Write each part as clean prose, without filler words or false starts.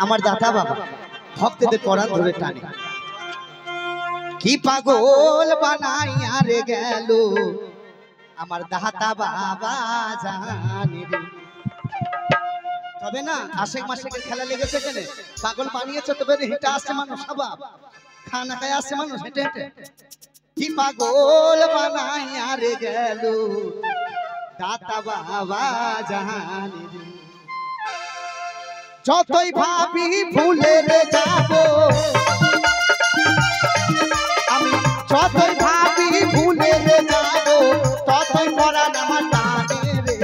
আমার দাতা বাবা ভক্তদের পরাণ ধরে টানে কি পাগল বানাইয়া রে গেল আমার দাতা বাবা জানে রে। তবে না আশেক মাসেকের খেলা লেগেছে কেন পাগল বানিয়েছে তবে হেঁটে আসছে মানুষ স্বভাব খানা খায় আসছে মানুষ হেঁটে হেঁটে কি পাগল বানাইয়া রে গেল দাতা বাবা জানে রে। যতই ভাবি ভুলে রে যাব আমি যতই ভাবি ভুলে রে যাব ততই পরাণ আমার টানে রে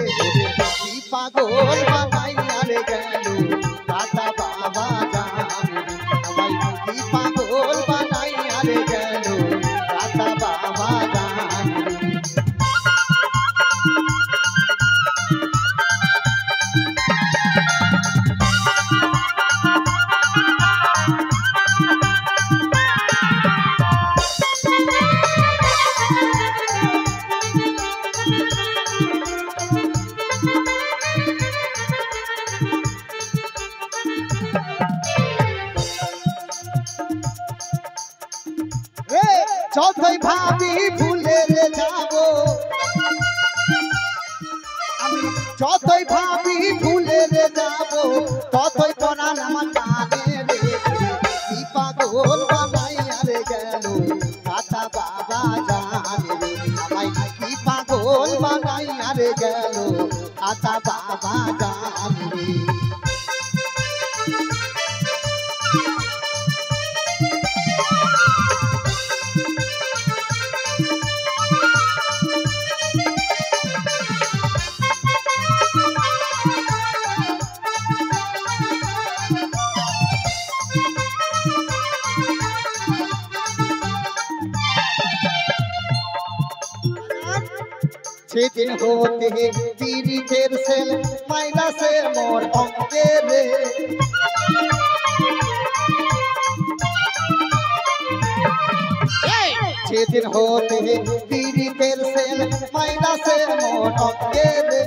কি পাগল বানাইয়া রে গেল দাতা বাবা জানে রে আমায় কি পাগল বানাইয়া রে গেল দাতা বাবা জানে রে। যতই ভাবি ভুলে রে যাব আমি যতই ভাবি ভুলে রে যাব ততই পরাণ আমার টানে রে কি পাগল বানাইয়া রে গেল দাতা বাবা জানে রে আমায় কি পাগল বানাইয়া রে গেল দাতা বাবা জানে রে। সেদিন হতে পীড়িতের সেল মাইনাসে মোর অঙ্কে রে সেদিন হতে পীড়িতের সেল মাইনাসে মোর অঙ্কে রে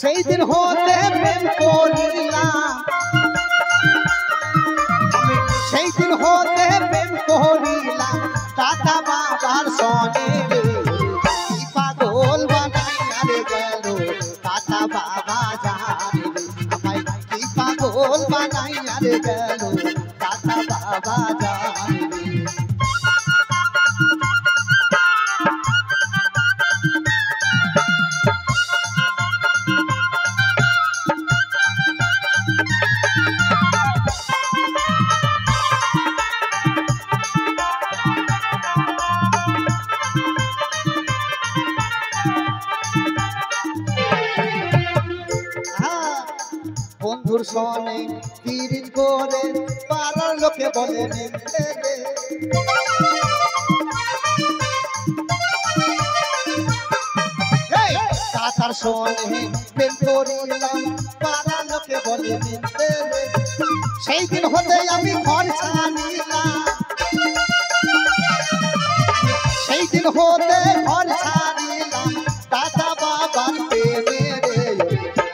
সেই দিন হতে প্রেম করিলাম সেই দিন হতে প্রেম করিলাম দাতা বাবার সনে রে পাগল বানাইয়া রে গেল দাতা বাবা জানে রে আমায় কি পাগল বানাইয়া রে গেল দাতা বাবা জানে রে। বন্ধুর সনে পীড়িত করে পাড়ার লোকে বলে নিতে রে দাতার সনে প্রেম করিলাম পাড়ার লোকে বলে নিতে রে সেই দিন হতে আমি ঘর ছাড়িলাম সেই দিন হতে ঘর ছাড়িলাম দাতা বাবার প্রেমে রে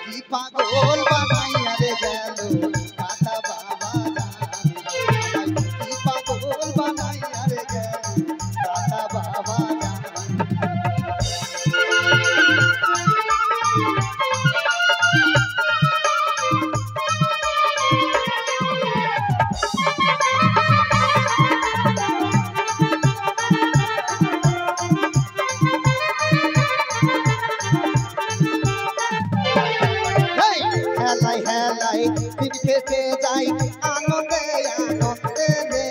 কি পাগল বানাইয়া রে গেল দাতা বাবা জানে কি পাগল বানাইয়া রে গেল দাতা বাবা হেলাই হেলাই দিন খেতে যাই আনন্দে আনন্দে রে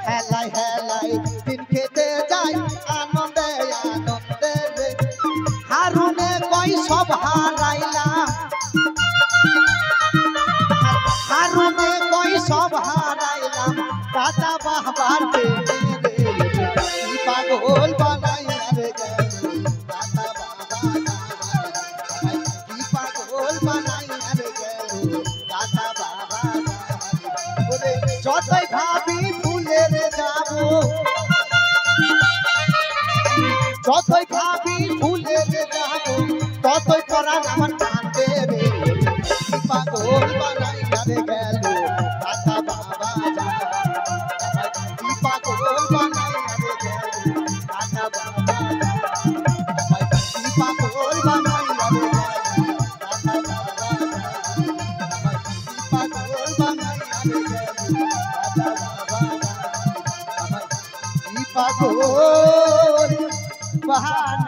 হেলাই হেলাই দিন খেতে যাই আনন্দে আনন্দে রে হারুনে কই সব হারাইলাম হারুনে কই সব হারাইলাম দাতা বাবার প্রেমে রে কি পাগল বানাইয়া রে গেল দাতা বাবা জানে কি পাগল বানাইয়া রে গেল দাতা বাবা জানে যতই ভাবি ভুলে রে যাব যতই ভাবি ভুলে রে যাব ততই পরাণ আমার কান্দে রে কি পাগল বানাইয়া রে গেল দাতা বাবা জান আমায় কি পাগল বানাইয়া রে গেল দাতা বাবা জান আমায় কি পাগল বানাইয়া রে গেল দাতা বাবা জান আমায় কি পাগল বানাইয়া রে গেল দাতা বাবা জান আমায় কি পাগল বানাইয়া